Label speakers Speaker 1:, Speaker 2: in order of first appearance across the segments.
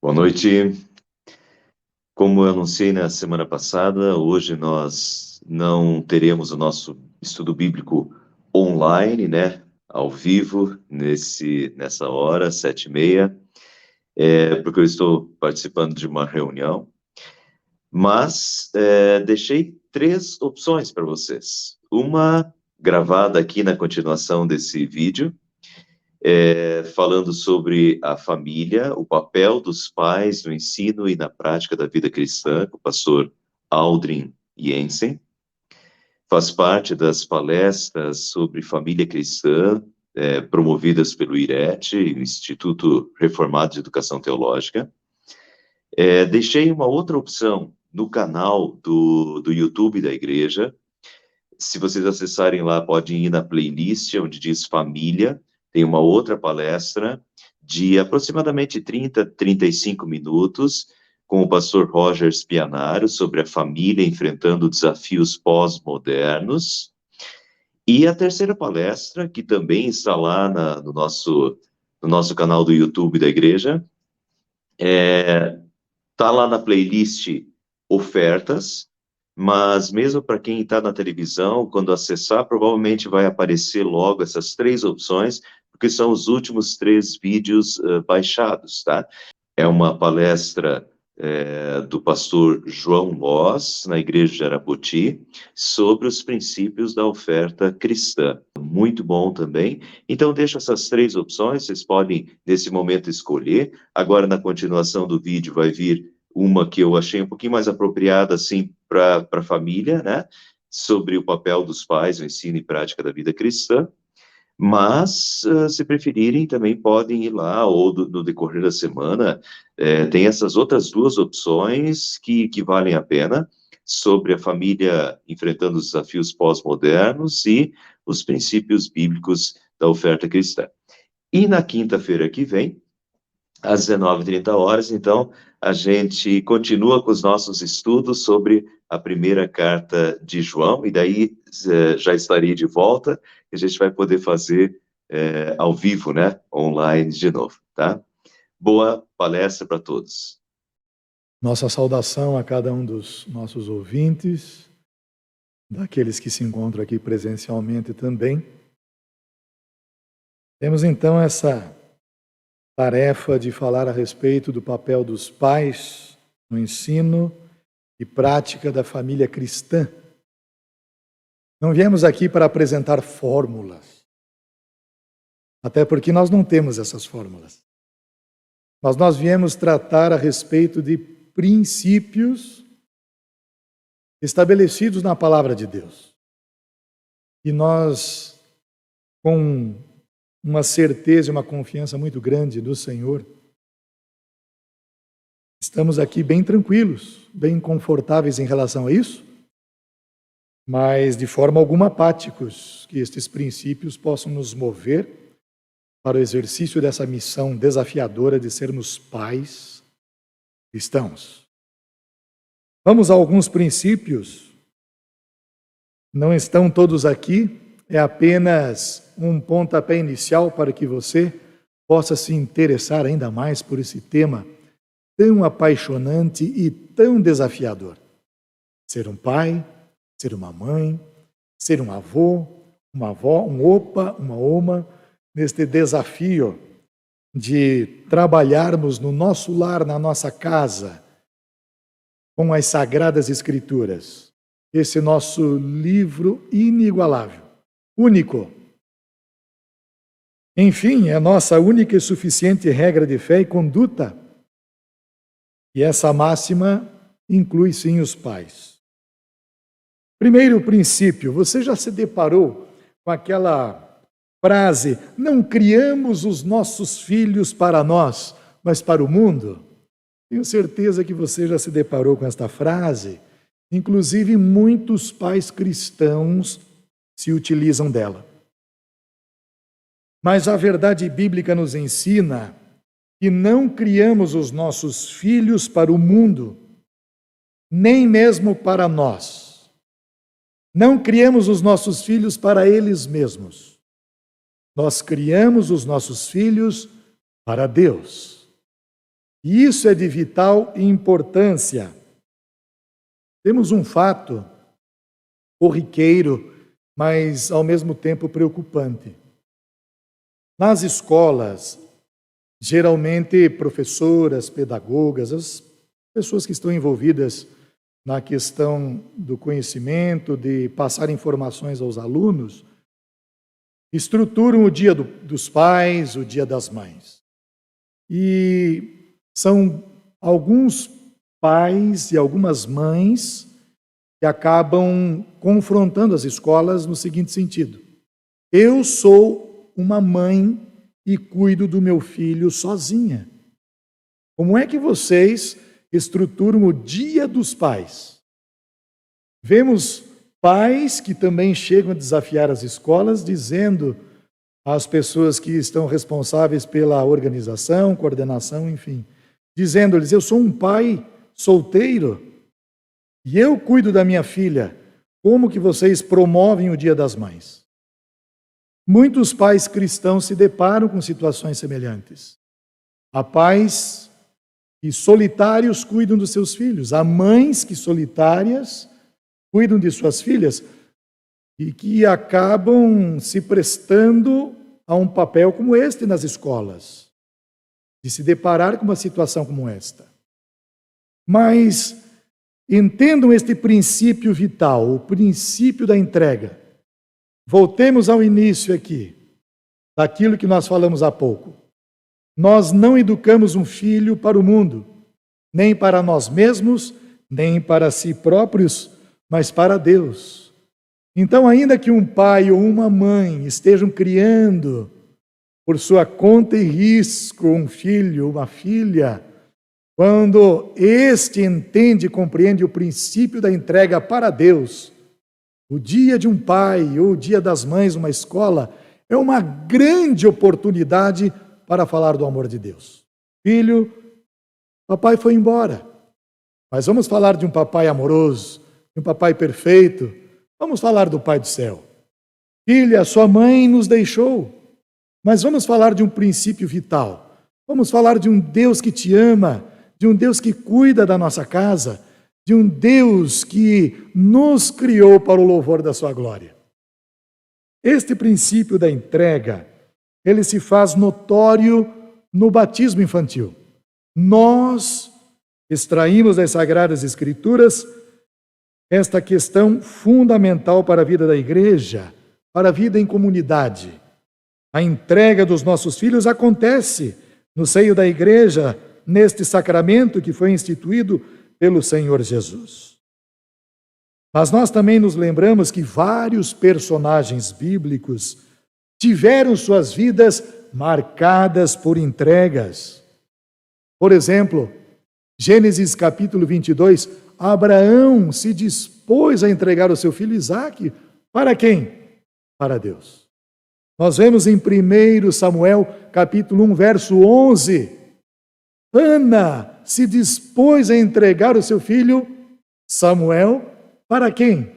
Speaker 1: Boa noite. Como eu anunciei na semana passada, hoje nós não teremos o nosso estudo bíblico online, né? Ao vivo, nessa hora, 7h30, porque eu estou participando de uma reunião, mas deixei três opções para vocês. Uma gravada aqui na continuação desse vídeo, falando sobre a família, o papel dos pais no ensino e na prática da vida cristã, com o pastor Aldrin Jensen. Faz parte das palestras sobre família cristã, promovidas pelo IRET, o Instituto Reformado de Educação Teológica. Deixei uma outra opção no canal do YouTube da igreja. Se vocês acessarem lá, podem ir na playlist onde diz família, tem uma outra palestra de aproximadamente 35 minutos com o pastor Roger Spianaro sobre a família enfrentando desafios pós-modernos. E a terceira palestra, que também está lá no nosso canal do YouTube da igreja, está lá na playlist ofertas, mas mesmo para quem está na televisão, quando acessar, provavelmente vai aparecer logo essas três opções, porque são os últimos 3 vídeos baixados, tá? É uma palestra do pastor João Loz, na igreja de Arapoti, sobre os princípios da oferta cristã. Muito bom também. Então, deixo essas 3 opções, vocês podem, nesse momento, escolher. Agora, na continuação do vídeo, vai vir uma que eu achei um pouquinho mais apropriada, assim, para a família, né? Sobre o papel dos pais no ensino e prática da vida cristã. Mas, se preferirem, também podem ir lá, ou no decorrer da semana, tem essas outras 2 opções que valem a pena, sobre a família enfrentando os desafios pós-modernos e os princípios bíblicos da oferta cristã. E na quinta-feira que vem, às 19h30, então, a gente continua com os nossos estudos sobre a primeira carta de João, e daí já estarei de volta, e a gente vai poder fazer ao vivo, né, online de novo, tá? Boa palestra para todos.
Speaker 2: Nossa saudação a cada um dos nossos ouvintes, daqueles que se encontram aqui presencialmente também. Temos então essa tarefa de falar a respeito do papel dos pais no ensino e prática da família cristã. Não viemos aqui para apresentar fórmulas, até porque nós não temos essas fórmulas. Mas nós viemos tratar a respeito de princípios estabelecidos na palavra de Deus. E nós, com uma certeza e uma confiança muito grande do Senhor, estamos aqui bem tranquilos, bem confortáveis em relação a isso, mas de forma alguma apáticos, que estes princípios possam nos mover para o exercício dessa missão desafiadora de sermos pais cristãos. Vamos a alguns princípios. Não estão todos aqui, é apenas um pontapé inicial para que você possa se interessar ainda mais por esse tema tão apaixonante e tão desafiador. Ser um pai, ser uma mãe, ser um avô, uma avó, um opa, uma oma, neste desafio de trabalharmos no nosso lar, na nossa casa, com as Sagradas Escrituras. Esse nosso livro inigualável, único. Enfim, é a nossa única e suficiente regra de fé e conduta. E essa máxima inclui sim os pais. Primeiro princípio, você já se deparou com aquela frase: não criamos os nossos filhos para nós, mas para o mundo? Tenho certeza que você já se deparou com esta frase. Inclusive, muitos pais cristãos se utilizam dela. Mas a verdade bíblica nos ensina que não criamos os nossos filhos para o mundo, nem mesmo para nós. Não criamos os nossos filhos para eles mesmos. Nós criamos os nossos filhos para Deus. E isso é de vital importância. Temos um fato corriqueiro, mas ao mesmo tempo preocupante. Nas escolas, geralmente professoras, pedagogas, as pessoas que estão envolvidas na questão do conhecimento, de passar informações aos alunos, estruturam o dia dos pais, o dia das mães. E são alguns pais e algumas mães que acabam confrontando as escolas no seguinte sentido: eu sou uma mãe e cuido do meu filho sozinha. Como é que vocês estruturam o dia dos pais? Vemos pais que também chegam a desafiar as escolas, dizendo às pessoas que estão responsáveis pela organização, coordenação, enfim, dizendo-lhes: eu sou um pai solteiro e eu cuido da minha filha. Como que vocês promovem o Dia das Mães? Muitos pais cristãos se deparam com situações semelhantes. Há pais que solitários cuidam dos seus filhos, há mães que solitárias cuidam de suas filhas e que acabam se prestando a um papel como este nas escolas, de se deparar com uma situação como esta. Mas entendam este princípio vital, o princípio da entrega. Voltemos ao início aqui, daquilo que nós falamos há pouco. Nós não educamos um filho para o mundo, nem para nós mesmos, nem para si próprios, mas para Deus. Então, ainda que um pai ou uma mãe estejam criando por sua conta e risco um filho, uma filha, quando este entende e compreende o princípio da entrega para Deus, o dia de um pai ou o dia das mães numa escola é uma grande oportunidade para falar do amor de Deus. Filho, papai foi embora, mas vamos falar de um papai amoroso, de um papai perfeito, vamos falar do Pai do céu. Filha, sua mãe nos deixou, mas vamos falar de um princípio vital, vamos falar de um Deus que te ama, de um Deus que cuida da nossa casa, de um Deus que nos criou para o louvor da sua glória. Este princípio da entrega, ele se faz notório no batismo infantil. Nós extraímos das Sagradas Escrituras esta questão fundamental para a vida da igreja, para a vida em comunidade. A entrega dos nossos filhos acontece no seio da igreja, neste sacramento que foi instituído pelo Senhor Jesus. Mas nós também nos lembramos que vários personagens bíblicos tiveram suas vidas marcadas por entregas. Por exemplo, Gênesis capítulo 22, Abraão se dispôs a entregar o seu filho Isaque. Para quem? Para Deus. Nós vemos em 1 Samuel capítulo 1, verso 11, Ana se dispôs a entregar o seu filho Samuel para quem?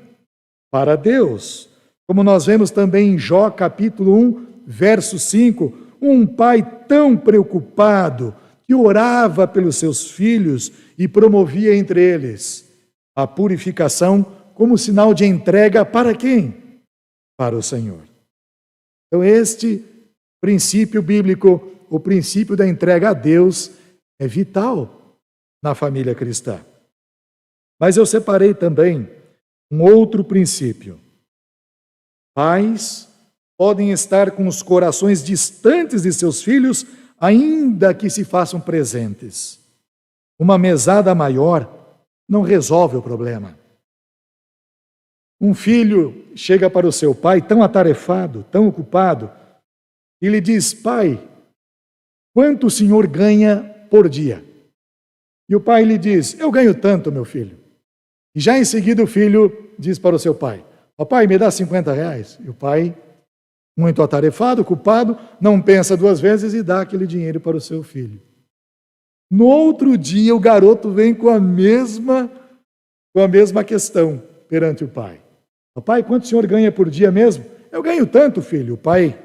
Speaker 2: Para Deus. Como nós vemos também em Jó capítulo 1, verso 5, um pai tão preocupado que orava pelos seus filhos e promovia entre eles a purificação como sinal de entrega para quem? Para o Senhor. Então este princípio bíblico, o princípio da entrega a Deus, é vital na família cristã. Mas eu separei também um outro princípio. Pais podem estar com os corações distantes de seus filhos, ainda que se façam presentes. Uma mesada maior não resolve o problema. Um filho chega para o seu pai tão atarefado, tão ocupado, e lhe diz: pai, quanto o senhor ganha por dia? E o pai lhe diz: eu ganho tanto, meu filho. E já em seguida o filho diz para o seu pai: papai, me dá 50 reais. E o pai, muito atarefado, ocupado, não pensa duas vezes e dá aquele dinheiro para o seu filho. No outro dia, o garoto vem com a mesma questão perante o pai. Papai, quanto o senhor ganha por dia mesmo? Eu ganho tanto, filho. O pai,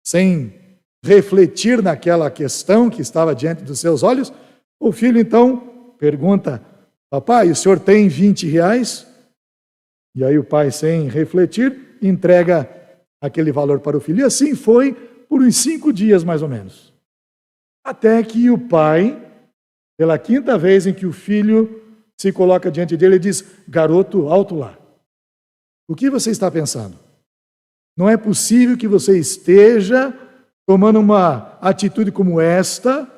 Speaker 2: sem refletir naquela questão que estava diante dos seus olhos, O filho, então, pergunta: papai, o senhor tem 20 reais? E aí o pai, sem refletir, entrega aquele valor para o filho. E assim foi por uns 5 dias, mais ou menos. Até que o pai, pela 5ª vez em que o filho se coloca diante dele, diz: garoto, alto lá. O que você está pensando? Não é possível que você esteja tomando uma atitude como esta.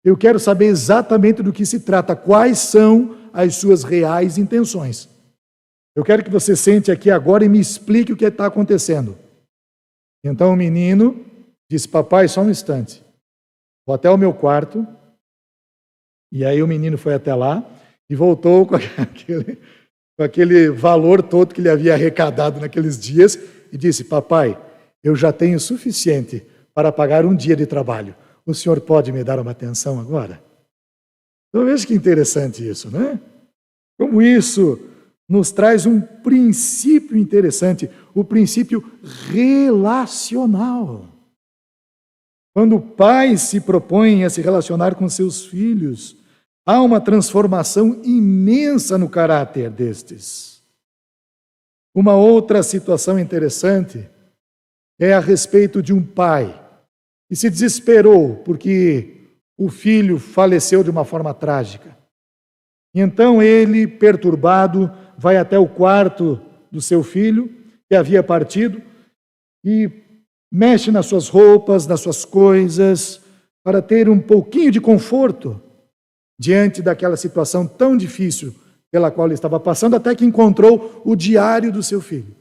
Speaker 2: Eu quero saber exatamente do que se trata, quais são as suas reais intenções. Eu quero que você sente aqui agora e me explique o que está acontecendo. Então o menino disse: papai, só um instante, vou até o meu quarto. E aí o menino foi até lá e voltou com aquele valor todo que ele havia arrecadado naqueles dias e disse: papai, eu já tenho suficiente para pagar um dia de trabalho. O senhor pode me dar uma atenção agora? Então veja que interessante isso, né? Como isso nos traz um princípio interessante, o princípio relacional. Quando pais se propõem a se relacionar com seus filhos, há uma transformação imensa no caráter destes. Uma outra situação interessante é a respeito de um pai que se desesperou porque o filho faleceu de uma forma trágica. Então ele, perturbado, vai até o quarto do seu filho, que havia partido, e mexe nas suas roupas, nas suas coisas, para ter um pouquinho de conforto diante daquela situação tão difícil pela qual ele estava passando, até que encontrou o diário do seu filho.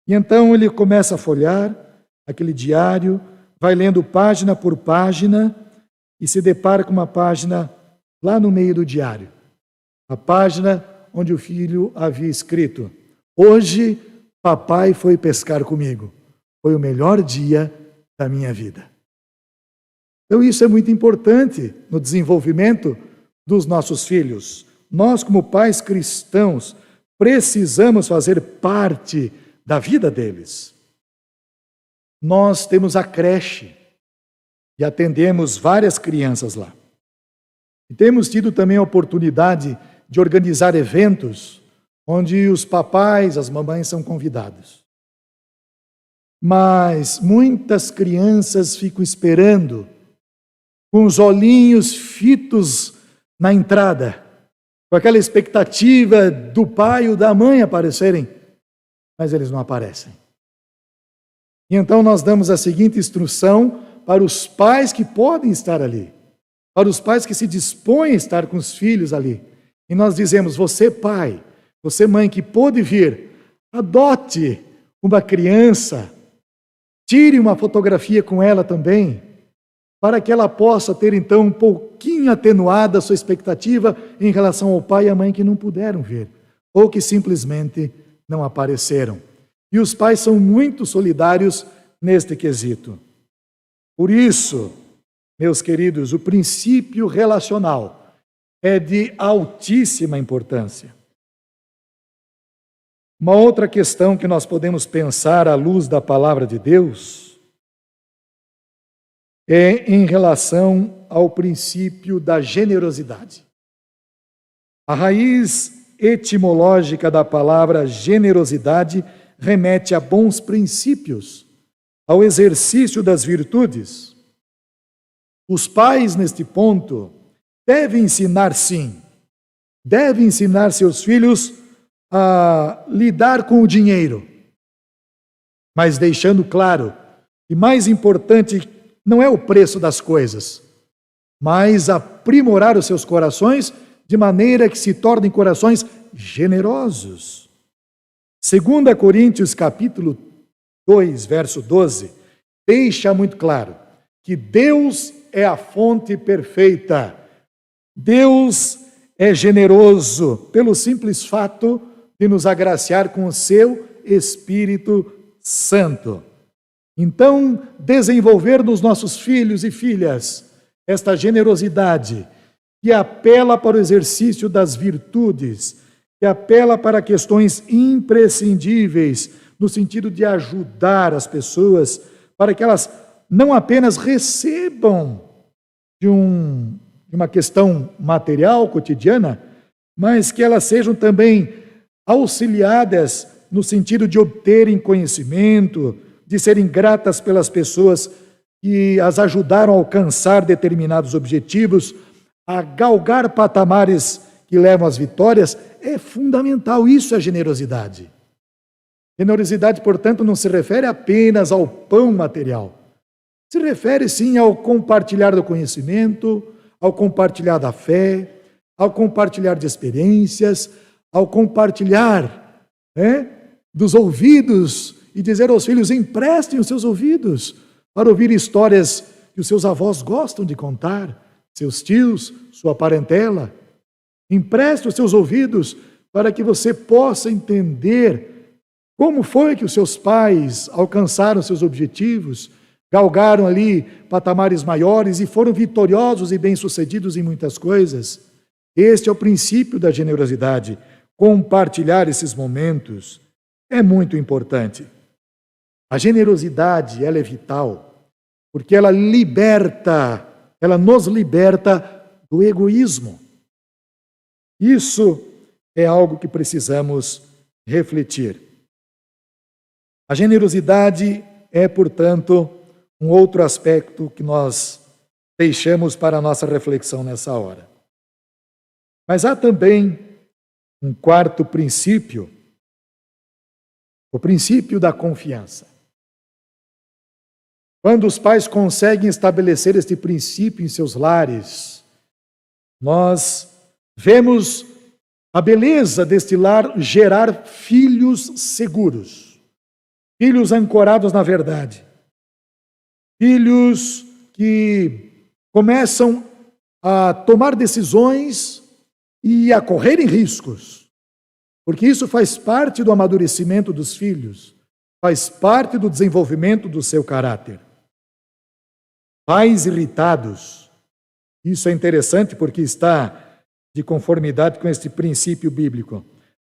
Speaker 2: E então ele começa a folhear aquele diário, vai lendo página por página e se depara com uma página lá no meio do diário. A página onde o filho havia escrito: hoje papai foi pescar comigo. Foi o melhor dia da minha vida. Então isso é muito importante no desenvolvimento dos nossos filhos. Nós, como pais cristãos, precisamos fazer parte da vida deles. Nós temos a creche e atendemos várias crianças lá. E temos tido também a oportunidade de organizar eventos onde os papais, as mamães são convidados. Mas muitas crianças ficam esperando, com os olhinhos fitos na entrada, com aquela expectativa do pai ou da mãe aparecerem, mas eles não aparecem. E então nós damos a seguinte instrução para os pais que podem estar ali, para os pais que se dispõem a estar com os filhos ali. E nós dizemos: você pai, você mãe que pôde vir, adote uma criança, tire uma fotografia com ela também, para que ela possa ter então um pouquinho atenuada a sua expectativa em relação ao pai e à mãe que não puderam ver, ou que simplesmente não apareceram. E os pais são muito solidários neste quesito. Por isso, meus queridos, o princípio relacional é de altíssima importância. Uma outra questão que nós podemos pensar à luz da palavra de Deus é em relação ao princípio da generosidade. A raiz etimológica da palavra generosidade remete a bons princípios, ao exercício das virtudes. Os pais, neste ponto, devem ensinar, sim, devem ensinar seus filhos a lidar com o dinheiro, mas deixando claro que mais importante não é o preço das coisas, mas aprimorar os seus corações de maneira que se tornem corações generosos. 2 Coríntios capítulo 2, verso 12, deixa muito claro que Deus é a fonte perfeita. Deus é generoso pelo simples fato de nos agraciar com o seu Espírito Santo. Então, desenvolver nos nossos filhos e filhas esta generosidade que apela para o exercício das virtudes, que apela para questões imprescindíveis, no sentido de ajudar as pessoas, para que elas não apenas recebam de uma questão material, cotidiana, mas que elas sejam também auxiliadas no sentido de obterem conhecimento, de serem gratas pelas pessoas que as ajudaram a alcançar determinados objetivos, a galgar patamares que levam às vitórias. É fundamental, isso é generosidade. Generosidade, portanto, não se refere apenas ao pão material. Se refere, sim, ao compartilhar do conhecimento, ao compartilhar da fé, ao compartilhar de experiências, ao compartilhar dos ouvidos e dizer aos filhos: emprestem os seus ouvidos para ouvir histórias que os seus avós gostam de contar, seus tios, sua parentela. Empreste os seus ouvidos para que você possa entender como foi que os seus pais alcançaram seus objetivos, galgaram ali patamares maiores e foram vitoriosos e bem-sucedidos em muitas coisas. Este é o princípio da generosidade. Compartilhar esses momentos é muito importante. A generosidade, ela é vital, porque ela nos liberta do egoísmo. Isso é algo que precisamos refletir. A generosidade é, portanto, um outro aspecto que nós deixamos para a nossa reflexão nessa hora. Mas há também um quarto princípio, o princípio da confiança. Quando os pais conseguem estabelecer este princípio em seus lares, nós vemos a beleza deste lar gerar filhos seguros, filhos ancorados na verdade, filhos que começam a tomar decisões e a correrem riscos, porque isso faz parte do amadurecimento dos filhos, faz parte do desenvolvimento do seu caráter. Pais irritados, isso é interessante porque está de conformidade com este princípio bíblico.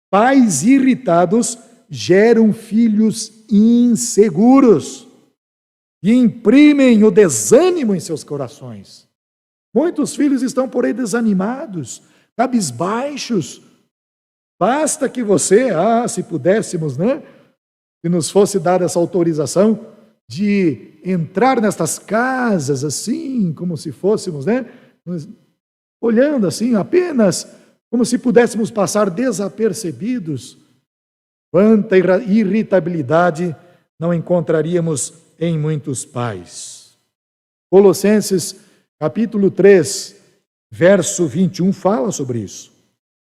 Speaker 2: Pais irritados geram filhos inseguros e imprimem o desânimo em seus corações. Muitos filhos estão por aí desanimados, cabisbaixos. Basta que você, se pudéssemos, se nos fosse dada essa autorização de entrar nestas casas assim, como se fôssemos, olhando assim, apenas como se pudéssemos passar desapercebidos. Quanta irritabilidade não encontraríamos em muitos pais. Colossenses capítulo 3, verso 21 fala sobre isso.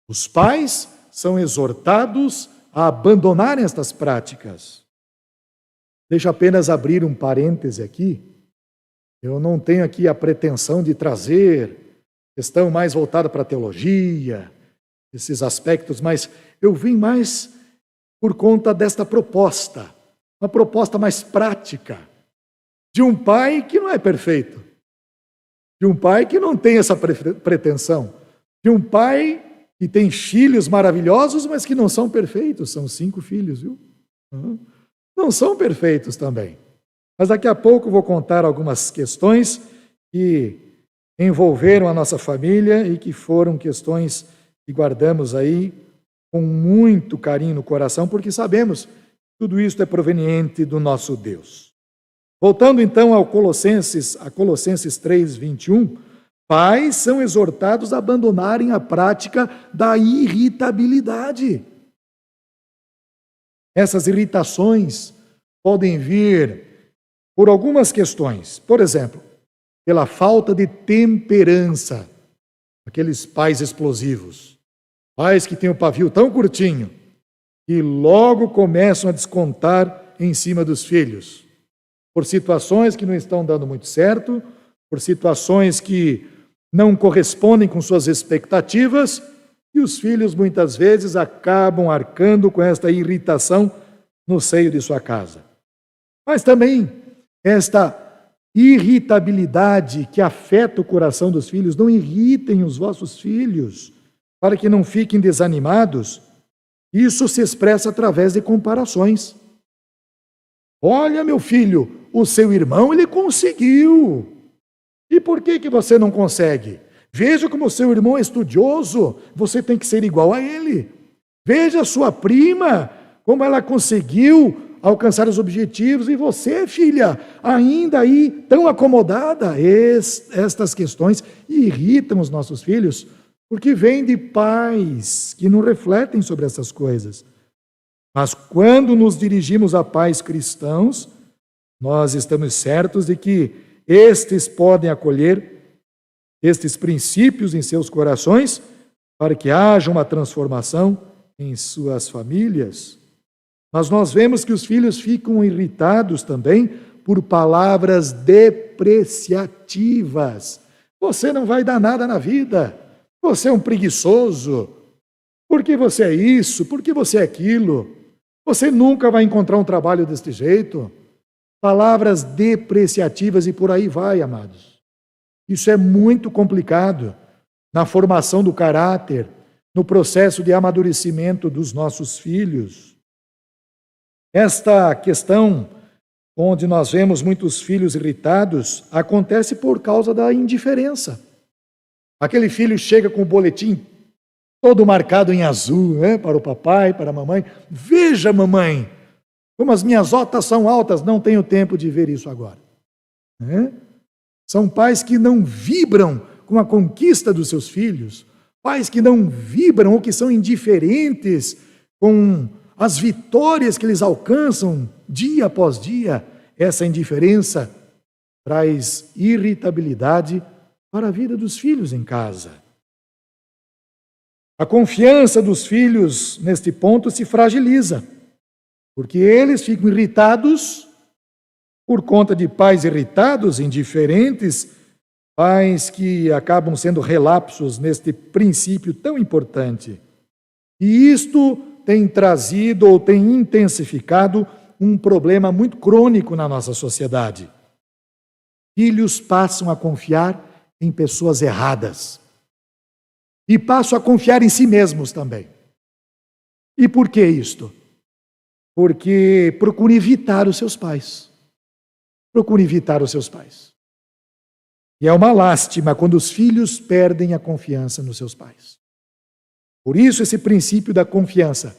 Speaker 2: Os pais são exortados a abandonarem estas práticas. Deixa eu apenas abrir um parêntese aqui. Eu não tenho aqui a pretensão de trazer questão mais voltada para a teologia, esses aspectos, mas eu vim mais por conta desta proposta, uma proposta mais prática, de um pai que não é perfeito, de um pai que não tem essa pretensão, de um pai que tem filhos maravilhosos, mas que não são perfeitos. São 5 filhos, viu? Não são perfeitos também. Mas daqui a pouco vou contar algumas questões que envolveram a nossa família e que foram questões que guardamos aí com muito carinho no coração, porque sabemos que tudo isso é proveniente do nosso Deus. Voltando então a Colossenses 3, 21, pais são exortados a abandonarem a prática da irritabilidade. Essas irritações podem vir por algumas questões. Por exemplo, pela falta de temperança. Aqueles pais explosivos. Pais que têm o pavio tão curtinho e logo começam a descontar em cima dos filhos. Por situações que não estão dando muito certo, por situações que não correspondem com suas expectativas, e os filhos muitas vezes acabam arcando com esta irritação no seio de sua casa. Mas também esta irritabilidade que afeta o coração dos filhos, não irritem os vossos filhos, para que não fiquem desanimados. Isso se expressa através de comparações. Olha, meu filho, o seu irmão, ele conseguiu. E por que você não consegue? Veja como seu irmão é estudioso, você tem que ser igual a ele. Veja a sua prima, como ela conseguiu alcançar os objetivos, e você, filha, ainda aí tão acomodada. Estas questões irritam os nossos filhos, porque vêm de pais que não refletem sobre essas coisas. Mas quando nos dirigimos a pais cristãos, nós estamos certos de que estes podem acolher estes princípios em seus corações para que haja uma transformação em suas famílias. Mas nós vemos que os filhos ficam irritados também por palavras depreciativas. Você não vai dar nada na vida. Você é um preguiçoso. Por que você é isso? Por que você é aquilo? Você nunca vai encontrar um trabalho deste jeito. Palavras depreciativas e por aí vai, amados. Isso é muito complicado na formação do caráter, no processo de amadurecimento dos nossos filhos. Esta questão, onde nós vemos muitos filhos irritados, acontece por causa da indiferença. Aquele filho chega com o boletim todo marcado em azul, para o papai, para a mamãe. Veja, mamãe, como as minhas notas são altas, não tenho tempo de ver isso agora. São pais que não vibram com a conquista dos seus filhos, pais que não vibram ou que são indiferentes com as vitórias que eles alcançam dia após dia. Essa indiferença traz irritabilidade para a vida dos filhos em casa. A confiança dos filhos neste ponto se fragiliza, porque eles ficam irritados por conta de pais irritados, indiferentes, pais que acabam sendo relapsos neste princípio tão importante. E isto tem trazido ou tem intensificado um problema muito crônico na nossa sociedade. Filhos passam a confiar em pessoas erradas. E passam a confiar em si mesmos também. E por que isto? Porque procuram evitar os seus pais. Procuram evitar os seus pais. E é uma lástima quando os filhos perdem a confiança nos seus pais. Por isso, esse princípio da confiança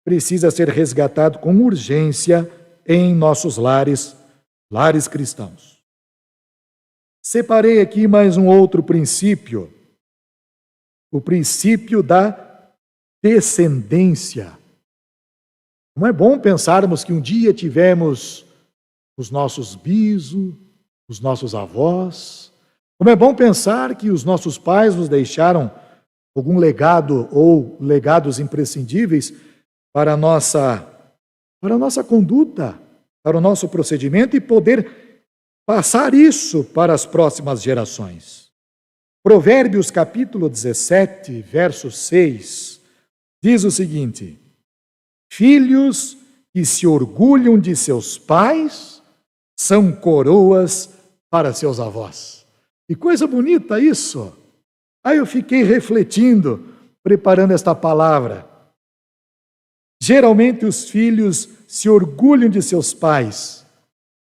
Speaker 2: precisa ser resgatado com urgência em nossos lares cristãos. Separei aqui mais um outro princípio, o princípio da descendência. Não é bom pensarmos que um dia tivemos os nossos bisos, os nossos avós. Como é bom pensar que os nossos pais nos deixaram algum legado ou legados imprescindíveis para a nossa conduta, para o nosso procedimento e poder passar isso para as próximas gerações. Provérbios capítulo 17, verso 6, diz o seguinte: filhos que se orgulham de seus pais são coroas para seus avós. Que coisa bonita isso! Aí eu fiquei refletindo, preparando esta palavra. Geralmente os filhos se orgulham de seus pais,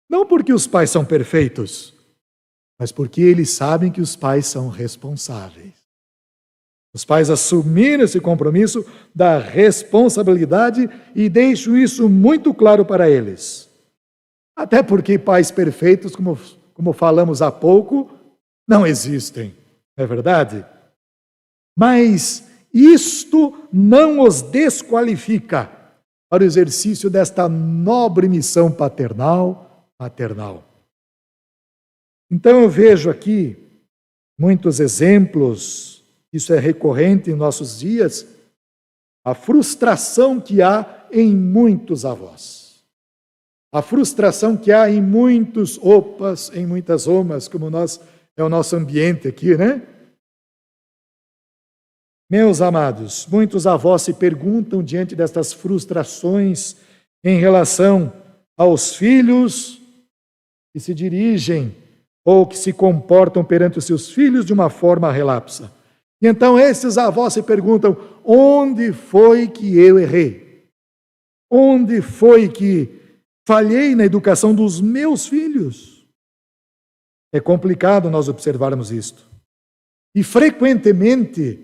Speaker 2: não porque os pais são perfeitos, mas porque eles sabem que os pais são responsáveis. Os pais assumiram esse compromisso da responsabilidade e deixam isso muito claro para eles. Até porque pais perfeitos, como falamos há pouco, não existem, não é verdade? Mas isto não os desqualifica para o exercício desta nobre missão maternal. Então eu vejo aqui muitos exemplos, isso é recorrente em nossos dias, a frustração que há em muitos avós. A frustração que há em muitos opas, em muitas omas, como é o nosso ambiente aqui, né? Meus amados, muitos avós se perguntam diante destas frustrações em relação aos filhos que se dirigem ou que se comportam perante os seus filhos de uma forma relapsa. E então esses avós se perguntam: onde foi que eu errei? Onde foi que falhei na educação dos meus filhos? É complicado nós observarmos isto. E frequentemente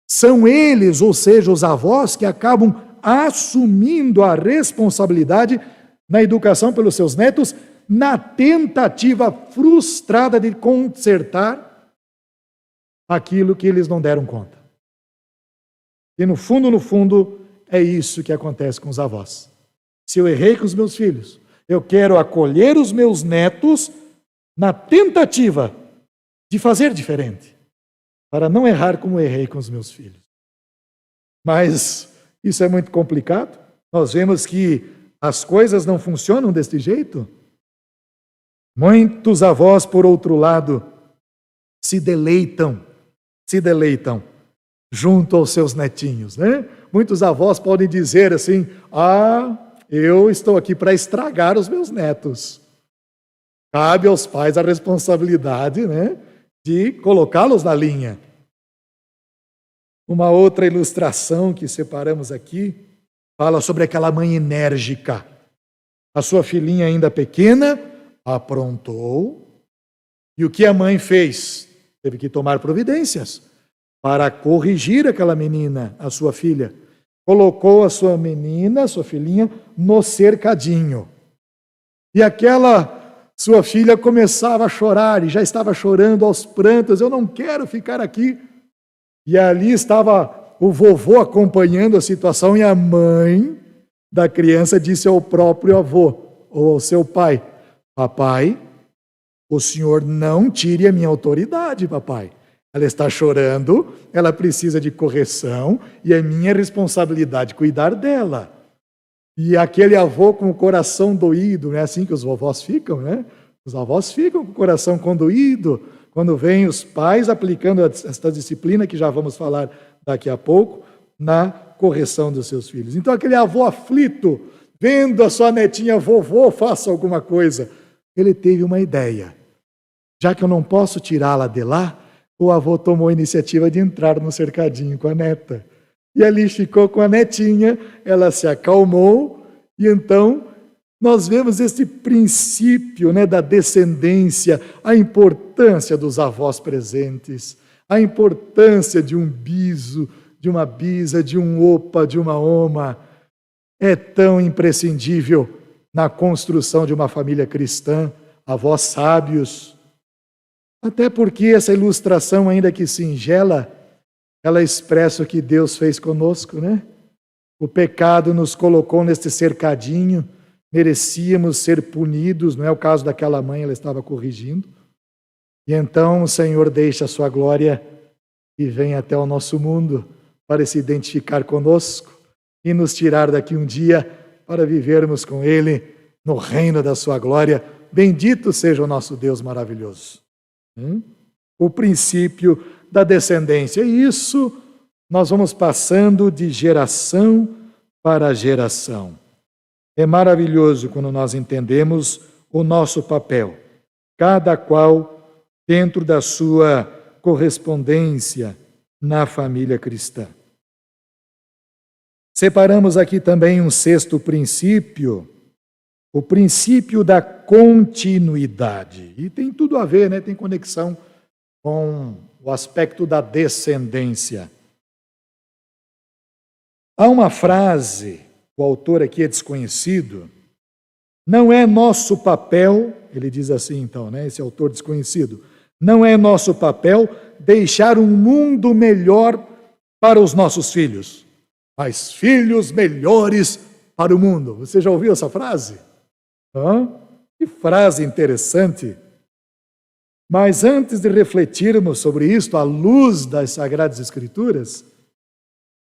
Speaker 2: são eles, ou seja, os avós, que acabam assumindo a responsabilidade na educação pelos seus netos, na tentativa frustrada de consertar aquilo que eles não deram conta. E no fundo, é isso que acontece com os avós. Se eu errei com os meus filhos, eu quero acolher os meus netos na tentativa de fazer diferente, para não errar como errei com os meus filhos. Mas isso é muito complicado. Nós vemos que as coisas não funcionam deste jeito. Muitos avós, por outro lado, se deleitam junto aos seus netinhos, né? Muitos avós podem dizer assim: eu estou aqui para estragar os meus netos. Cabe aos pais a responsabilidade, né, de colocá-los na linha. Uma outra ilustração que separamos aqui fala sobre aquela mãe enérgica. A sua filhinha ainda pequena aprontou. E o que a mãe fez? Teve que tomar providências para corrigir aquela menina, a sua filha. Colocou a sua menina, a sua filhinha, no cercadinho. E aquela sua filha começava a chorar, e já estava chorando aos prantos: eu não quero ficar aqui. E ali estava o vovô acompanhando a situação, e a mãe da criança disse ao próprio avô, ou ao seu pai: papai, o senhor não tire a minha autoridade, papai. Ela está chorando, ela precisa de correção, e é minha responsabilidade cuidar dela. E aquele avô com o coração doído, não é assim que os vovós ficam, né? Os avós ficam com o coração condoído quando vêm os pais aplicando esta disciplina, que já vamos falar daqui a pouco, na correção dos seus filhos. Então aquele avô aflito, vendo a sua netinha: vovô, faça alguma coisa. Ele teve uma ideia. Já que eu não posso tirá-la de lá, o avô tomou a iniciativa de entrar no cercadinho com a neta. E ali ficou com a netinha, ela se acalmou, e então nós vemos esse princípio, né, da descendência, a importância dos avós presentes, a importância de um biso, de uma bisa, de um opa, de uma oma. É tão imprescindível na construção de uma família cristã, avós sábios. Até porque essa ilustração, ainda que singela, ela expressa o que Deus fez conosco, né? O pecado nos colocou neste cercadinho, merecíamos ser punidos, não é o caso daquela mãe, ela estava corrigindo. E então o Senhor deixa a sua glória e vem até o nosso mundo para se identificar conosco e nos tirar daqui um dia para vivermos com Ele no reino da sua glória. Bendito seja o nosso Deus maravilhoso. O princípio da descendência. E isso nós vamos passando de geração para geração. É maravilhoso quando nós entendemos o nosso papel, cada qual dentro da sua correspondência na família cristã. Separamos aqui também um sexto princípio, o princípio da continuidade. E tem tudo a ver, né? Tem conexão com o aspecto da descendência. Há uma frase, o autor aqui é desconhecido: não é nosso papel, ele diz assim então, né? Esse autor desconhecido, não é nosso papel deixar um mundo melhor para os nossos filhos, mas filhos melhores para o mundo. Você já ouviu essa frase? Que frase interessante. Mas antes de refletirmos sobre isto, à luz das Sagradas Escrituras,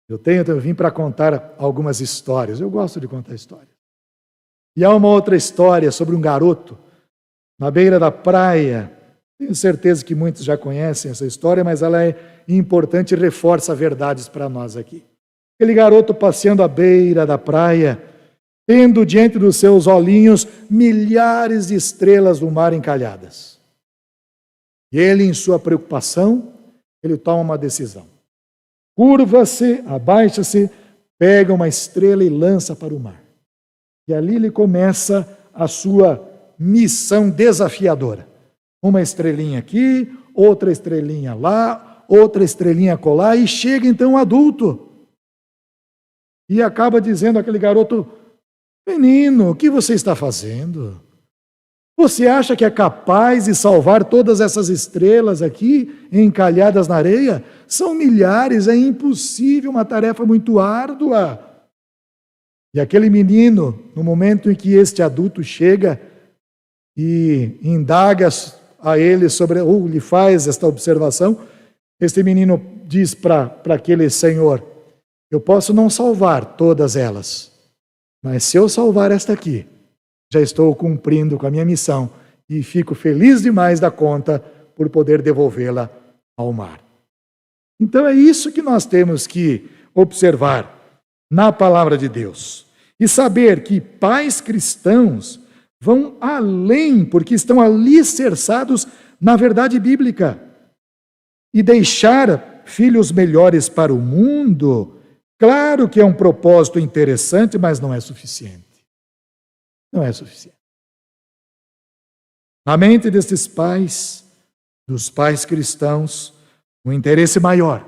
Speaker 2: eu vim para contar algumas histórias. Eu gosto de contar histórias. E há uma outra história sobre um garoto na beira da praia. Tenho certeza que muitos já conhecem essa história, mas ela é importante e reforça verdades para nós aqui. Aquele garoto passeando à beira da praia, tendo diante dos seus olhinhos milhares de estrelas do mar encalhadas. E ele, em sua preocupação, ele toma uma decisão. Curva-se, abaixa-se, pega uma estrela e lança para o mar. E ali ele começa a sua missão desafiadora. Uma estrelinha aqui, outra estrelinha lá, outra estrelinha acolá, e chega então o adulto. E acaba dizendo àquele garoto: menino, o que você está fazendo? Você acha que é capaz de salvar todas essas estrelas aqui, encalhadas na areia? São milhares, é impossível, uma tarefa muito árdua. E aquele menino, no momento em que este adulto chega e indaga a ele sobre, ou lhe faz esta observação, este menino diz para aquele senhor: eu posso não salvar todas elas, mas se eu salvar esta aqui, já estou cumprindo com a minha missão e fico feliz demais da conta por poder devolvê-la ao mar. Então é isso que nós temos que observar na palavra de Deus e saber que pais cristãos vão além, porque estão alicerçados na verdade bíblica. E deixar filhos melhores para o mundo, claro que é um propósito interessante, mas não é suficiente. Não é suficiente. Na mente destes pais, dos pais cristãos, o interesse maior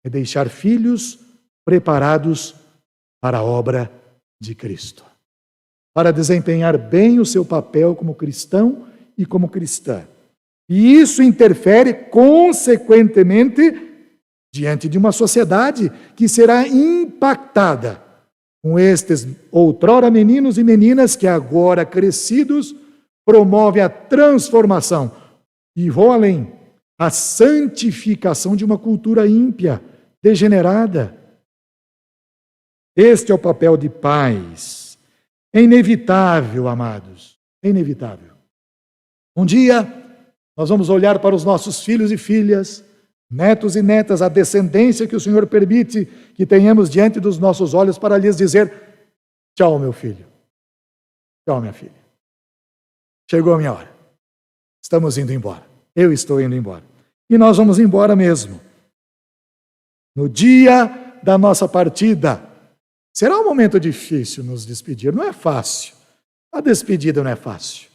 Speaker 2: é deixar filhos preparados para a obra de Cristo, para desempenhar bem o seu papel como cristão e como cristã. E isso interfere, consequentemente, diante de uma sociedade que será impactada com estes outrora meninos e meninas que agora crescidos promovem a transformação e vou além, a santificação de uma cultura ímpia, degenerada. Este é o papel de pais. É inevitável, amados, é inevitável. Um dia nós vamos olhar para os nossos filhos e filhas, netos e netas, a descendência que o Senhor permite que tenhamos diante dos nossos olhos para lhes dizer: tchau, meu filho. Tchau, minha filha. Chegou a minha hora. Estamos indo embora. Eu estou indo embora. E nós vamos embora mesmo. No dia da nossa partida, será um momento difícil nos despedir. Não é fácil. A despedida não é fácil.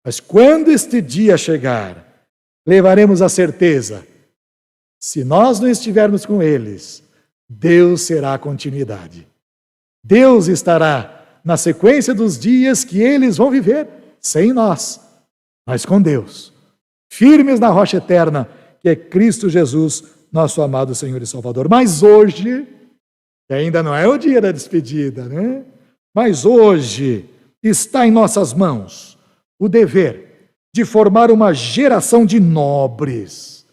Speaker 2: Mas quando este dia chegar, levaremos a certeza: se nós não estivermos com eles, Deus será a continuidade. Deus estará na sequência dos dias que eles vão viver sem nós, mas com Deus, firmes na rocha eterna, que é Cristo Jesus, nosso amado Senhor e Salvador. Mas hoje, que ainda não é o dia da despedida, né? Mas hoje está em nossas mãos o dever de formar uma geração de nobres,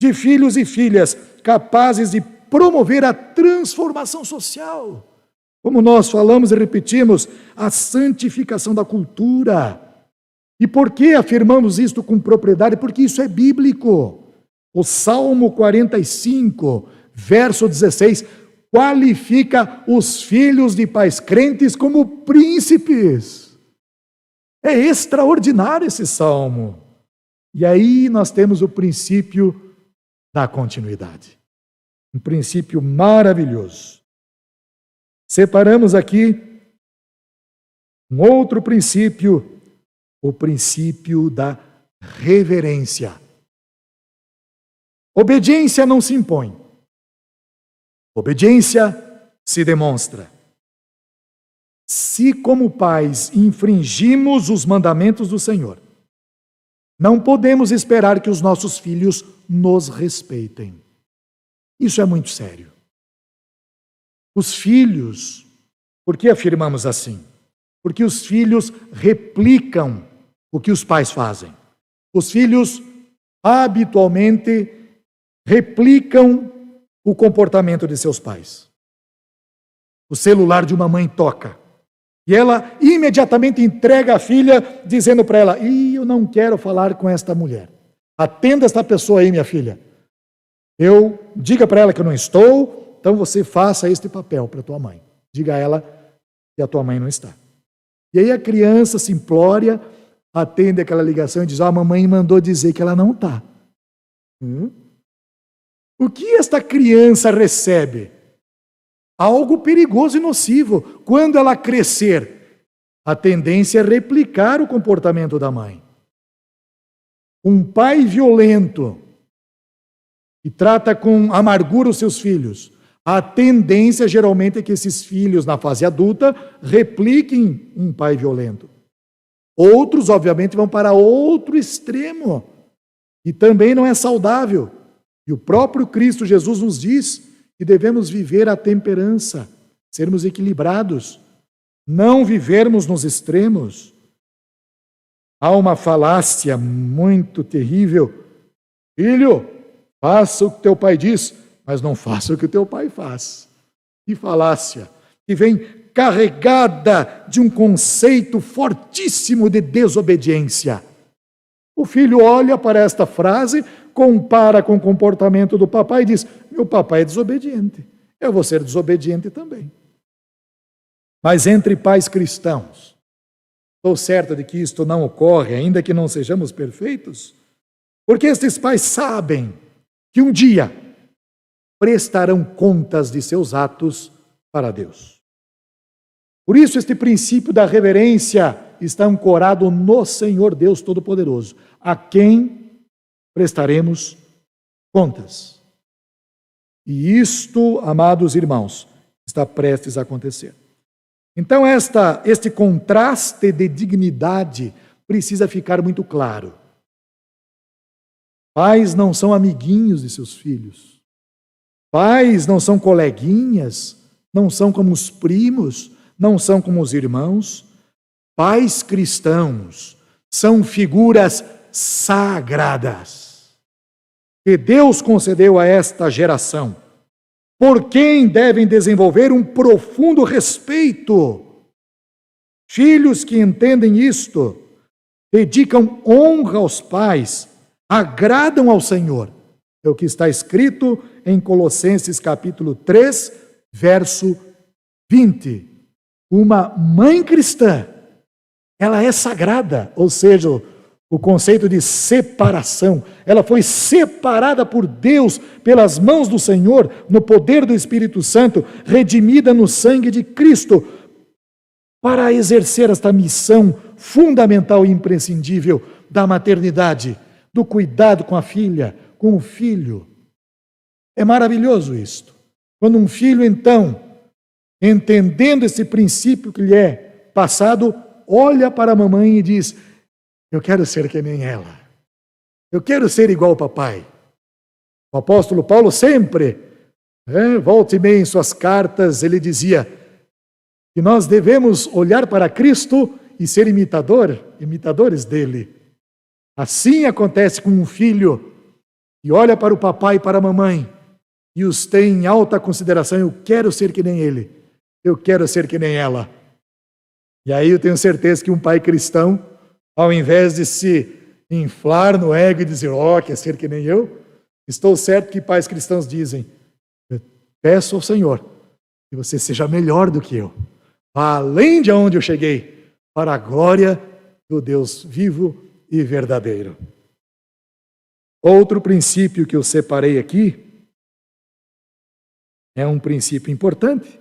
Speaker 2: de filhos e filhas capazes de promover a transformação social. Como nós falamos e repetimos, a santificação da cultura. E por que afirmamos isto com propriedade? Porque isso é bíblico. O Salmo 45, verso 16, qualifica os filhos de pais crentes como príncipes. É extraordinário esse salmo. E aí nós temos o princípio da continuidade. Um princípio maravilhoso. Separamos aqui um outro princípio, o princípio da reverência. Obediência não se impõe. Obediência se demonstra. Se, como pais, infringimos os mandamentos do Senhor, não podemos esperar que os nossos filhos nos respeitem. Isso é muito sério. Os filhos, por que afirmamos assim? Porque os filhos replicam o que os pais fazem. Os filhos habitualmente replicam o comportamento de seus pais. O celular de uma mãe toca e ela imediatamente entrega a filha, dizendo para ela: eu não quero falar com esta mulher. Atenda esta pessoa aí, minha filha. Diga para ela que eu não estou. Então você faça este papel para a tua mãe. Diga a ela que a tua mãe não está. E aí a criança simplória atende aquela ligação e diz: a mamãe mandou dizer que ela não está. O que esta criança recebe? Algo perigoso e nocivo. Quando ela crescer, a tendência é replicar o comportamento da mãe. Um pai violento e trata com amargura os seus filhos, a tendência geralmente é que esses filhos, na fase adulta, repliquem um pai violento. Outros, obviamente, vão para outro extremo, e também não é saudável. E o próprio Cristo Jesus nos diz que devemos viver a temperança, sermos equilibrados, não vivermos nos extremos. Há uma falácia muito terrível. Filho, faça o que teu pai diz, mas não faça o que o teu pai faz. Que falácia, que vem carregada de um conceito fortíssimo de desobediência. O filho olha para esta frase, compara com o comportamento do papai e diz: meu papai é desobediente, eu vou ser desobediente também. Mas entre pais cristãos, estou certo de que isto não ocorre, ainda que não sejamos perfeitos, porque estes pais sabem que um dia prestarão contas de seus atos para Deus. Por isso, este princípio da reverência está ancorado no Senhor Deus Todo-Poderoso, a quem prestaremos contas. E isto, amados irmãos, está prestes a acontecer. Então, este contraste de dignidade precisa ficar muito claro. Pais não são amiguinhos de seus filhos. Pais não são coleguinhas, não são como os primos, não são como os irmãos. Pais cristãos são figuras sagradas que Deus concedeu a esta geração, por quem devem desenvolver um profundo respeito. Filhos que entendem isto, dedicam honra aos pais, agradam ao Senhor. É o que está escrito em Colossenses capítulo 3, verso 20. Uma mãe cristã, ela é sagrada, ou seja, o conceito de separação. Ela foi separada por Deus, pelas mãos do Senhor, no poder do Espírito Santo, redimida no sangue de Cristo, para exercer esta missão fundamental e imprescindível da maternidade, do cuidado com a filha, com o filho. É maravilhoso isto. Quando um filho, então, entendendo esse princípio que lhe é passado, olha para a mamãe e diz: eu quero ser que nem ela. Eu quero ser igual ao papai. O apóstolo Paulo sempre, volta e meia em suas cartas, ele dizia que nós devemos olhar para Cristo e ser imitadores dele. Assim acontece com um filho que olha para o papai e para a mamãe e os tem em alta consideração. Eu quero ser que nem ele. Eu quero ser que nem ela. E aí eu tenho certeza que um pai cristão, ao invés de se inflar no ego e dizer, quer ser que nem eu, estou certo que pais cristãos dizem: eu peço ao Senhor que você seja melhor do que eu, além de onde eu cheguei, para a glória do Deus vivo e verdadeiro. Outro princípio que eu separei aqui é um princípio importante,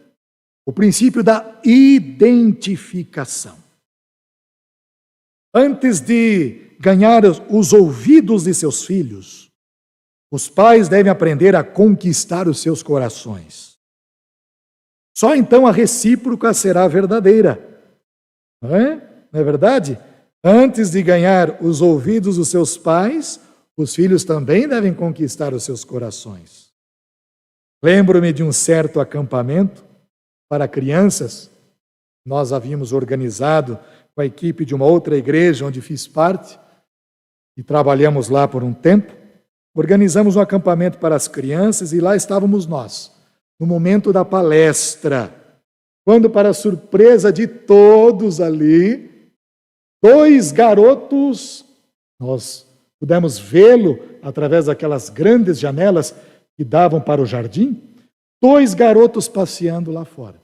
Speaker 2: o princípio da identificação. Antes de ganhar os ouvidos de seus filhos, os pais devem aprender a conquistar os seus corações. Só então a recíproca será verdadeira. Não é verdade? Antes de ganhar os ouvidos dos seus pais, os filhos também devem conquistar os seus corações. Lembro-me de um certo acampamento para crianças. Nós havíamos organizado com a equipe de uma outra igreja onde fiz parte e trabalhamos lá por um tempo. Organizamos um acampamento para as crianças e lá estávamos nós, no momento da palestra, quando, para surpresa de todos ali, 2 garotos, nós pudemos vê-lo através daquelas grandes janelas que davam para o jardim, 2 garotos passeando lá fora,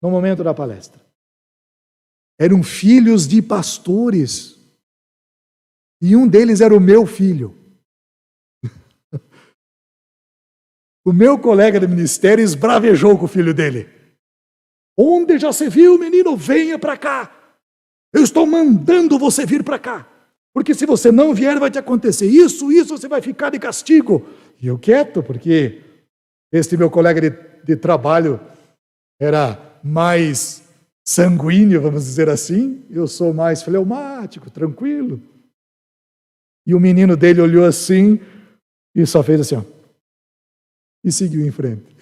Speaker 2: no momento da palestra. Eram filhos de pastores, e um deles era o meu filho. O meu colega de ministério esbravejou com o filho dele. Onde já se viu, menino? Venha para cá. Eu estou mandando você vir para cá. porque se você não vier vai te acontecer isso, você vai ficar de castigo. E eu quieto, porque este meu colega de trabalho era mais sanguíneo, vamos dizer assim, eu sou mais fleumático, tranquilo. E o menino dele olhou assim e só fez assim, ó, e seguiu em frente.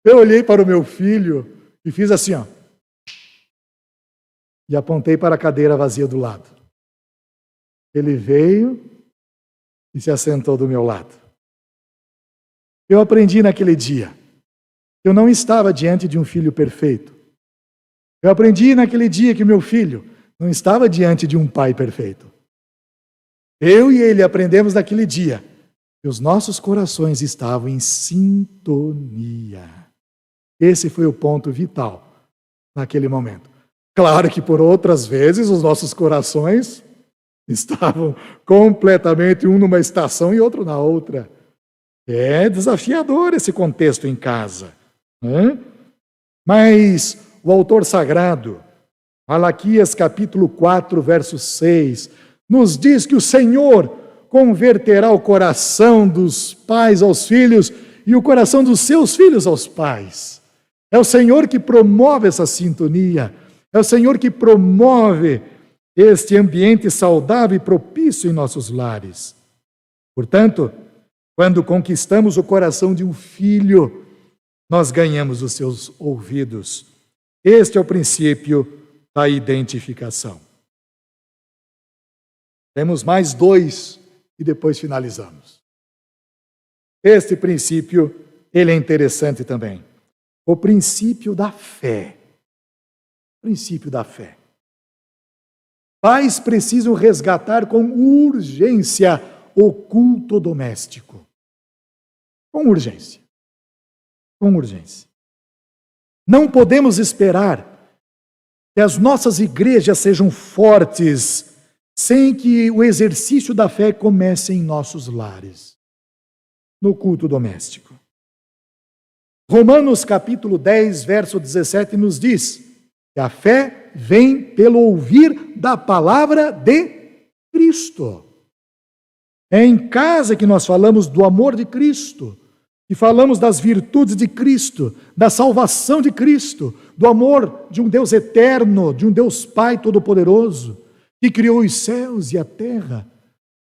Speaker 2: Eu olhei para o meu filho e fiz assim, ó, e apontei para a cadeira vazia do lado. Ele veio e se assentou do meu lado. Eu aprendi naquele dia. Eu não estava diante de um filho perfeito. Eu aprendi naquele dia que o meu filho não estava diante de um pai perfeito. Eu e ele aprendemos naquele dia que os nossos corações estavam em sintonia. Esse foi o ponto vital naquele momento. Claro que por outras vezes os nossos corações estavam completamente um numa estação e outro na outra. É desafiador esse contexto em casa, né? Mas o autor sagrado, Malaquias capítulo 4, verso 6, nos diz que o Senhor converterá o coração dos pais aos filhos e o coração dos seus filhos aos pais. É o Senhor que promove essa sintonia, é o Senhor que promove este ambiente saudável e propício em nossos lares. Portanto, quando conquistamos o coração de um filho, nós ganhamos os seus ouvidos. Este é o princípio da identificação. Temos mais dois e depois finalizamos. Este princípio, ele é interessante também. O princípio da fé. O princípio da fé. Pais precisam resgatar com urgência o culto doméstico. Com urgência. Com urgência. Não podemos esperar que as nossas igrejas sejam fortes sem que o exercício da fé comece em nossos lares, no culto doméstico. Romanos capítulo 10, verso 17 nos diz que a fé vem pelo ouvir da palavra de Cristo. É em casa que nós falamos do amor de Cristo, e falamos das virtudes de Cristo, da salvação de Cristo, do amor de um Deus eterno, de um Deus Pai Todo-Poderoso, que criou os céus e a terra.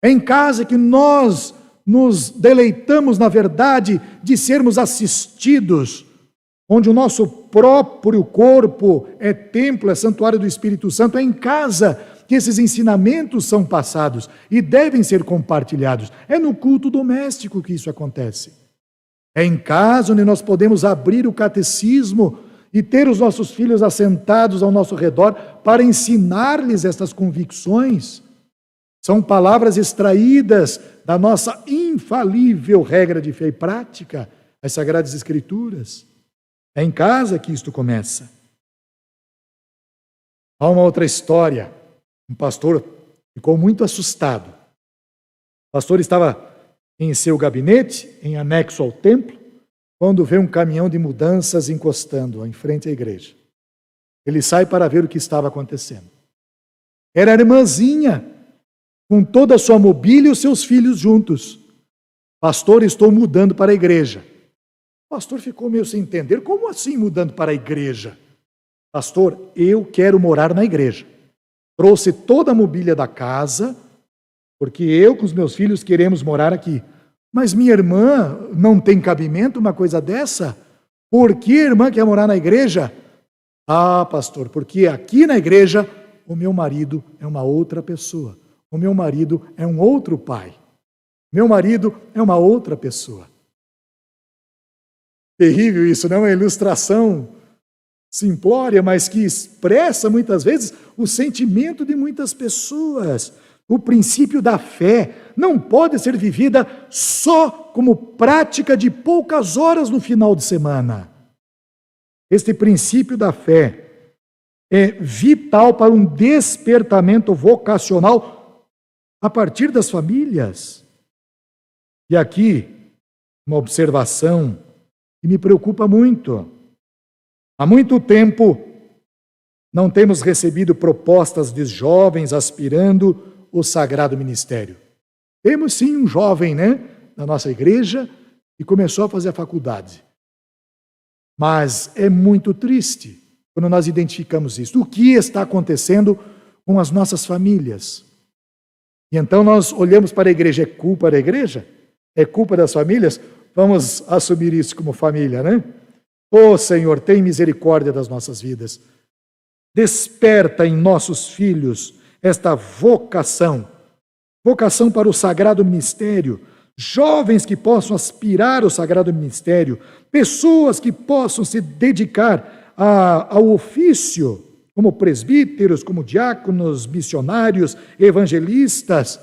Speaker 2: É em casa que nós nos deleitamos, na verdade, de sermos assistidos, onde o nosso próprio corpo é templo, é santuário do Espírito Santo. É em casa que esses ensinamentos são passados e devem ser compartilhados. É no culto doméstico que isso acontece. É em casa onde nós podemos abrir o catecismo e ter os nossos filhos assentados ao nosso redor para ensinar-lhes estas convicções. São palavras extraídas da nossa infalível regra de fé e prática, as Sagradas Escrituras. É em casa que isto começa. Há uma outra história. Um pastor ficou muito assustado. O pastor estava em seu gabinete, em anexo ao templo, quando vê um caminhão de mudanças encostando em frente à igreja. Ele sai para ver o que estava acontecendo. Era a irmãzinha, com toda a sua mobília e os seus filhos juntos. Pastor, estou mudando para a igreja. O pastor ficou meio sem entender. Como assim mudando para a igreja? Pastor, eu quero morar na igreja. Trouxe toda a mobília da casa, porque eu com os meus filhos queremos morar aqui. Mas minha irmã não tem cabimento uma coisa dessa? Por que a irmã quer morar na igreja? Ah, pastor, porque aqui na igreja o meu marido é uma outra pessoa. O meu marido é um outro pai. Meu marido é uma outra pessoa. Terrível isso, não é uma ilustração simplória, mas que expressa muitas vezes o sentimento de muitas pessoas. O princípio da fé não pode ser vivida só como prática de poucas horas no final de semana. Este princípio da fé é vital para um despertamento vocacional a partir das famílias. E aqui, uma observação que me preocupa muito. Há muito tempo, Não temos recebido propostas de jovens aspirando o sagrado ministério. Temos sim um jovem, da nossa igreja, que começou a fazer a faculdade. Mas é muito triste quando nós identificamos isso. O que está acontecendo com as nossas famílias? E então nós olhamos para a igreja. É culpa da igreja? É culpa das famílias? Vamos assumir isso como família, Ô Senhor, tem misericórdia das nossas vidas. Desperta em nossos filhos esta vocação para o sagrado ministério, jovens que possam aspirar ao sagrado ministério, pessoas que possam se dedicar ao ofício, como presbíteros, como diáconos, missionários, evangelistas,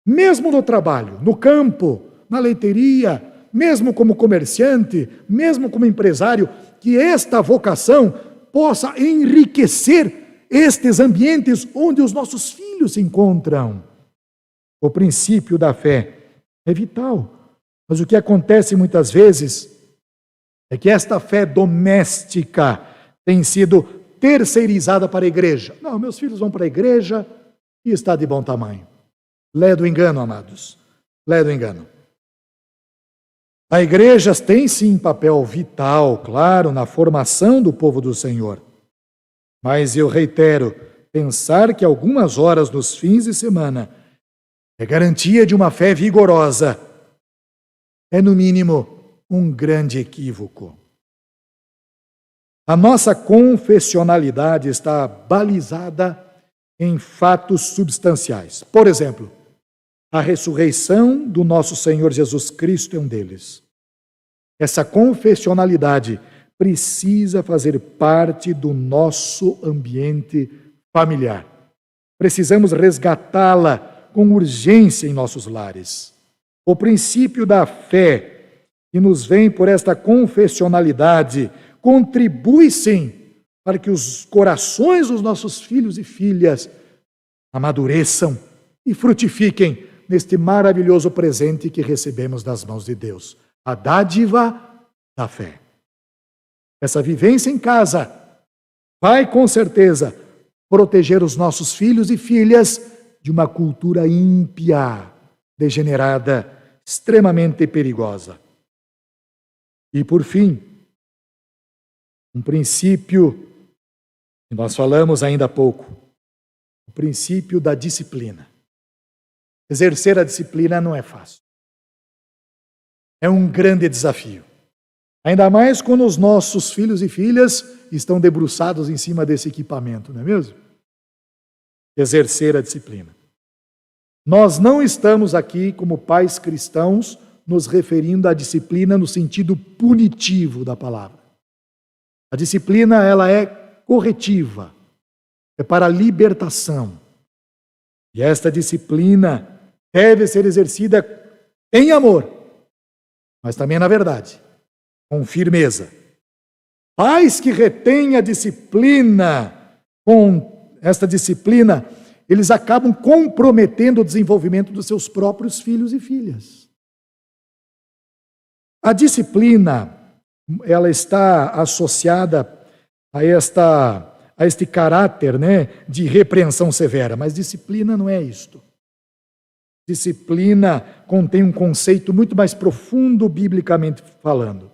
Speaker 2: mesmo no trabalho, no campo, na leiteria, mesmo como comerciante, mesmo como empresário, que esta vocação possa enriquecer estes ambientes onde os nossos filhos se encontram. O princípio da fé é vital, mas o que acontece muitas vezes é que esta fé doméstica tem sido terceirizada para a igreja. Não, meus filhos vão para a igreja e está de bom tamanho. Lé do engano, amados. Lé do engano. A igreja tem sim papel vital, claro, na formação do povo do Senhor. Mas eu reitero, pensar que algumas horas nos fins de semana é garantia de uma fé vigorosa é, no mínimo, um grande equívoco. A nossa confessionalidade está balizada em fatos substanciais. Por exemplo, a ressurreição do nosso Senhor Jesus Cristo é um deles. Essa confessionalidade precisa fazer parte do nosso ambiente familiar. Precisamos resgatá-la com urgência em nossos lares. O princípio da fé que nos vem por esta confessionalidade contribui sim para que os corações dos nossos filhos e filhas amadureçam e frutifiquem neste maravilhoso presente que recebemos das mãos de Deus, a dádiva da fé. Essa vivência em casa vai, com certeza, proteger os nossos filhos e filhas de uma cultura ímpia, degenerada, extremamente perigosa. E, por fim, um princípio que nós falamos ainda há pouco, o princípio da disciplina. Exercer a disciplina não é fácil. É um grande desafio. Ainda mais quando os nossos filhos e filhas estão debruçados em cima desse equipamento, não é mesmo? Exercer a disciplina. Nós não estamos aqui, como pais cristãos, nos referindo à disciplina no sentido punitivo da palavra. A disciplina, ela é corretiva, é para a libertação. E esta disciplina deve ser exercida em amor, mas também na verdade, com firmeza. Pais que retêm a disciplina, com esta disciplina, eles acabam comprometendo o desenvolvimento dos seus próprios filhos e filhas. A disciplina, ela está associada a este caráter, de repreensão severa, mas disciplina não é isto. Disciplina contém um conceito muito mais profundo biblicamente falando.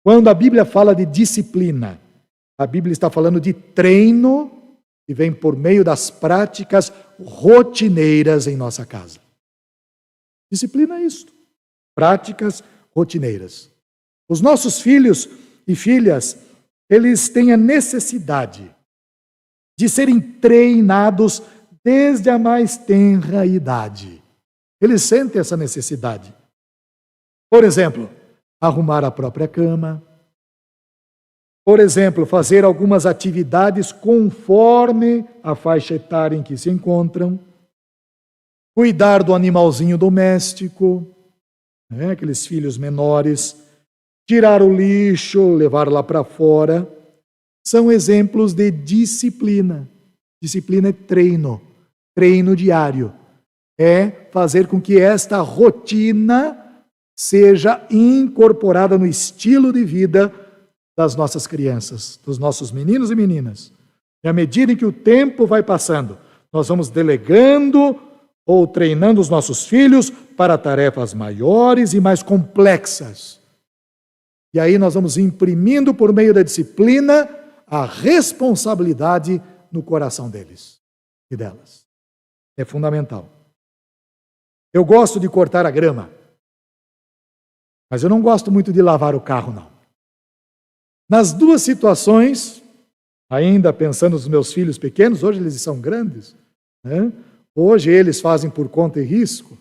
Speaker 2: Quando a Bíblia fala de disciplina, a Bíblia está falando de treino que vem por meio das práticas rotineiras em nossa casa. Disciplina é isto. Práticas rotineiras. Os nossos filhos e filhas, eles têm a necessidade de serem treinados desde a mais tenra idade. Eles sentem essa necessidade. Por exemplo, arrumar a própria cama. Por exemplo, fazer algumas atividades conforme a faixa etária em que se encontram. Cuidar do animalzinho doméstico, aqueles filhos menores. Tirar o lixo, levar lá para fora. São exemplos de disciplina. Disciplina é treino. Treino diário. É fazer com que esta rotina seja incorporada no estilo de vida das nossas crianças, dos nossos meninos e meninas. E à medida em que o tempo vai passando, nós vamos delegando ou treinando os nossos filhos para tarefas maiores e mais complexas. E aí nós vamos imprimindo por meio da disciplina a responsabilidade no coração deles e delas. É fundamental. Eu gosto de cortar a grama, mas eu não gosto muito de lavar o carro, não. Nas duas situações, ainda pensando nos meus filhos pequenos, hoje eles são grandes, né? Hoje eles fazem por conta e risco,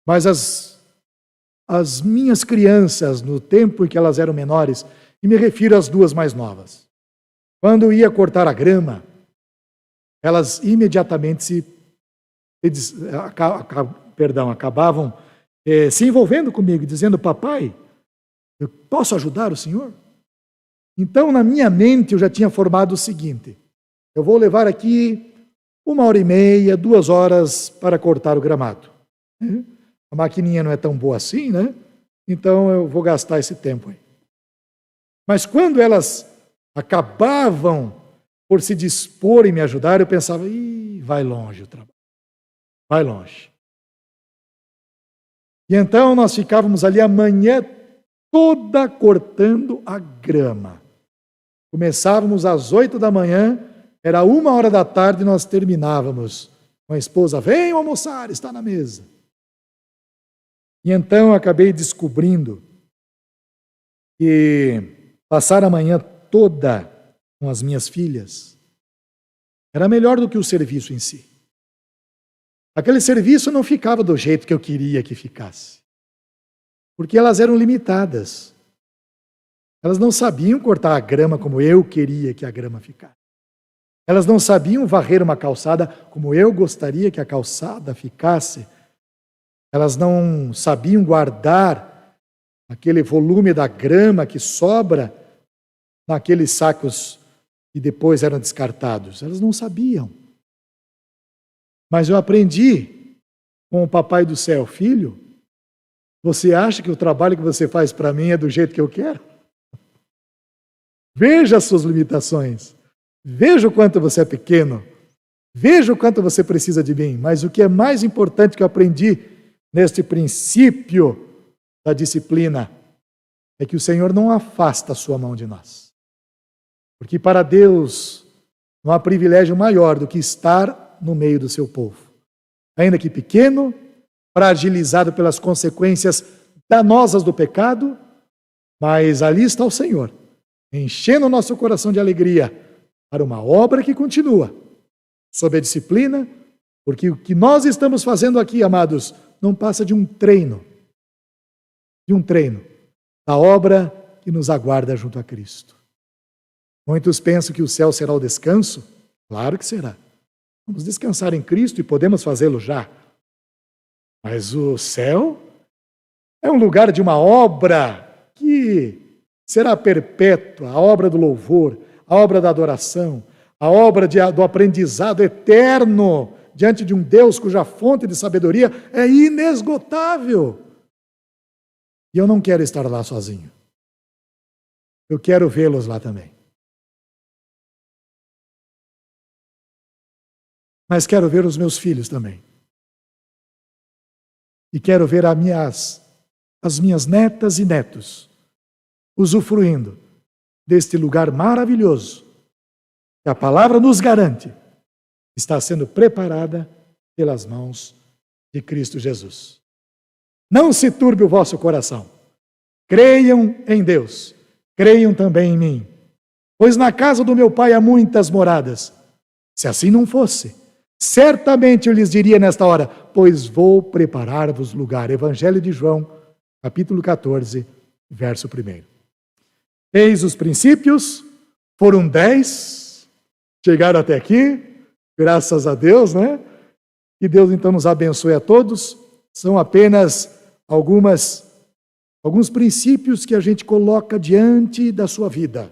Speaker 2: mas as minhas crianças, no tempo em que elas eram menores, e me refiro às duas mais novas, quando eu ia cortar a grama, elas imediatamente acabavam se envolvendo comigo, dizendo: papai, eu posso ajudar o senhor? Então, na minha mente, eu já tinha formado o seguinte: eu vou levar aqui 1h30, 2 horas para cortar o gramado. A maquininha não é tão boa assim, né? Então, eu vou gastar esse tempo aí. Mas quando elas acabavam por se dispor em me ajudar, eu pensava: ih, vai longe o trabalho. Vai longe. E então nós ficávamos ali a manhã toda cortando a grama. Começávamos às 8 da manhã, era 1h da tarde e nós terminávamos. Com a esposa: venham almoçar, está na mesa. E então eu acabei descobrindo que passar a manhã toda com as minhas filhas era melhor do que o serviço em si. Aquele serviço não ficava do jeito que eu queria que ficasse, porque elas eram limitadas. Elas não sabiam cortar a grama como eu queria que a grama ficasse. Elas não sabiam varrer uma calçada como eu gostaria que a calçada ficasse. Elas não sabiam guardar aquele volume da grama que sobra naqueles sacos que depois eram descartados. Elas não sabiam. Mas eu aprendi com o Papai do Céu: filho, você acha que o trabalho que você faz para mim é do jeito que eu quero? Veja as suas limitações. Veja o quanto você é pequeno. Veja o quanto você precisa de mim. Mas o que é mais importante que eu aprendi neste princípio da disciplina é que o Senhor não afasta a sua mão de nós. Porque para Deus não há privilégio maior do que estar no meio do seu povo. Ainda que pequeno, fragilizado pelas consequências danosas do pecado, mas ali está o Senhor, enchendo o nosso coração de alegria para uma obra que continua, sob a disciplina, porque o que nós estamos fazendo aqui, amados, não passa de um treino, da obra que nos aguarda junto a Cristo. Muitos pensam que o céu será o descanso. Claro que será. Vamos descansar em Cristo e podemos fazê-lo já. Mas o céu é um lugar de uma obra que será perpétua, a obra do louvor, a obra da adoração, a obra do aprendizado eterno diante de um Deus cuja fonte de sabedoria é inesgotável. E eu não quero estar lá sozinho. Eu quero vê-los lá também. Mas quero ver os meus filhos também. E quero ver as minhas netas e netos usufruindo deste lugar maravilhoso que a palavra nos garante está sendo preparada pelas mãos de Cristo Jesus. Não se turbe o vosso coração. Creiam em Deus. Creiam também em mim. Pois na casa do meu Pai há muitas moradas. Se assim não fosse, certamente eu lhes diria nesta hora: pois vou preparar-vos lugar. Evangelho de João, capítulo 14, verso 1. Eis os princípios, foram 10, chegaram até aqui, graças a Deus, né? Que Deus então nos abençoe a todos. São apenas alguns princípios que a gente coloca diante da sua vida,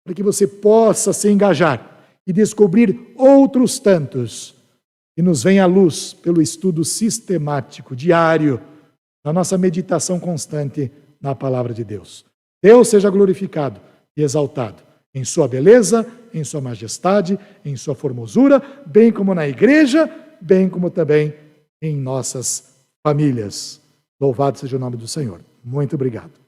Speaker 2: para que você possa se engajar e descobrir outros tantos que nos vem à luz pelo estudo sistemático, diário, na nossa meditação constante na palavra de Deus. Deus seja glorificado e exaltado em sua beleza, em sua majestade, em sua formosura, bem como na igreja, bem como também em nossas famílias. Louvado seja o nome do Senhor. Muito obrigado.